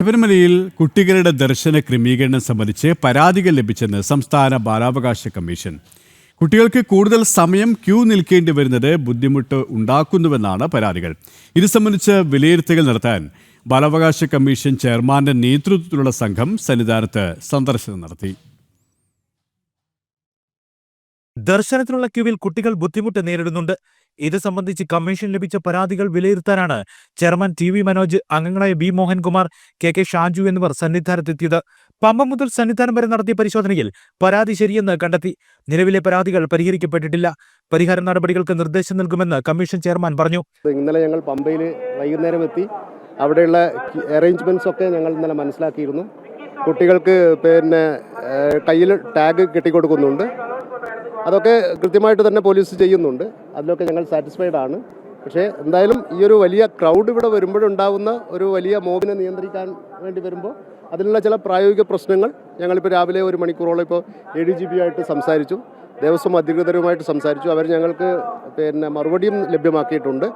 ശബരിമലയിൽ കുട്ടികളുടെ ദർശന ക്രമീകരണം സംബന്ധിച്ച് പരാതികൾ ലഭിച്ചെന്ന് സംസ്ഥാന ബാലാവകാശ കമ്മീഷൻ. കുട്ടികൾക്ക് കൂടുതൽ സമയം ക്യൂ നിൽക്കേണ്ടി വരുന്നത് ബുദ്ധിമുട്ട് ഉണ്ടാക്കുന്നുവെന്നാണ് പരാതികൾ. ഇത് സംബന്ധിച്ച് വിലയിരുത്തലുകൾ നടത്താൻ ബാലാവകാശ കമ്മീഷൻ ചെയർമാന്റെ നേതൃത്വത്തിലുള്ള സംഘം സന്നിധാനത്ത് സന്ദർശനം നടത്തി. ദർശനത്തിനുള്ള ക്യൂവിൽ കുട്ടികൾ ബുദ്ധിമുട്ട് നേരിടുന്നുണ്ട്. ഇത് സംബന്ധിച്ച് കമ്മീഷൻ ലഭിച്ച പരാതികൾ വിലയിരുത്താനാണ് ചെയർമാൻ TV മനോജ്, അംഗങ്ങളായ B മോഹൻകുമാർ, KK ഷാജു എന്നിവർ സന്നിധാനത്തെത്തിയത്. പമ്പ മുതൽ സന്നിധാനം വരെ നടത്തിയ പരിശോധനയിൽ പരാതി ശരിയെന്ന് കണ്ടെത്തി. നിലവിലെ പരാതികൾ പരിഹരിക്കപ്പെട്ടിട്ടില്ല. പരിഹാര നടപടികൾക്ക് നിർദ്ദേശം നൽകുമെന്ന് കമ്മീഷൻ ചെയർമാൻ പറഞ്ഞു. ഇന്നലെ ഞങ്ങൾ പമ്പയിൽ വൈകുന്നേരം എത്തി. അവിടെയുള്ള അറേഞ്ച്മെന്റ്സ് ഒക്കെ ഞങ്ങൾ ഇന്നലെ മനസ്സിലാക്കിയിരുന്നു. കുട്ടികൾക്ക് കയ്യിൽ ടാഗ് കെട്ടിക്കൊടുക്കുന്നുണ്ട്. അതൊക്കെ കൃത്യമായിട്ട് തന്നെ പോലീസ് ചെയ്യുന്നുണ്ട്. അതിലൊക്കെ ഞങ്ങൾ സാറ്റിസ്ഫൈഡ് ആണ്. പക്ഷേ എന്തായാലും ഈ ഒരു വലിയ ക്രൗഡ് ഇവിടെ വരുമ്പോഴുണ്ടാകുന്ന ഒരു വലിയ മോബിനെ നിയന്ത്രിക്കാൻ വേണ്ടി വരുമ്പോൾ അതിനുള്ള ചില പ്രായോഗിക പ്രശ്നങ്ങൾ ഞങ്ങളിപ്പോൾ രാവിലെ 1 മണിക്കൂറോളം ഇപ്പോൾ ADGP ആയിട്ട് സംസാരിച്ചു, ദേവസ്വം അധികൃതരുമായിട്ട് സംസാരിച്ചു. അവർ ഞങ്ങൾക്ക് മറുപടിയും ലഭ്യമാക്കിയിട്ടുണ്ട്.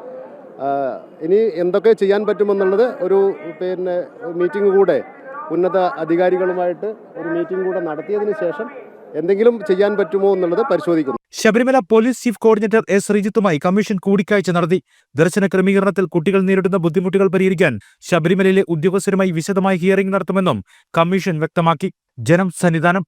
ഇനി എന്തൊക്കെ ചെയ്യാൻ പറ്റുമെന്നുള്ളത് ഒരു മീറ്റിംഗ് കൂടെ ഉന്നത അധികാരികളുമായിട്ട് ഒരു മീറ്റിംഗ് കൂടെ നടത്തിയതിന് ശേഷം എന്തെങ്കിലും ചെയ്യാൻ പറ്റുമോ എന്നുള്ളത് പരിശോധിക്കുന്നു. Sabarimala police chief coordinator S ശ്രീജിത്തുമായി കമ്മീഷൻ കൂടിക്കാഴ്ച നടത്തി. ദർശന ക്രമീകരണത്തിൽ കുട്ടികൾ നേരിടുന്ന ബുദ്ധിമുട്ടുകൾ പരിഹരിക്കാൻ ശബരിമലയിലെ ഉദ്യോഗസ്ഥരുമായി വിശദമായ ഹിയറിംഗ് നടത്തുമെന്നും കമ്മീഷൻ വ്യക്തമാക്കി. ജനം, സന്നിധാനം.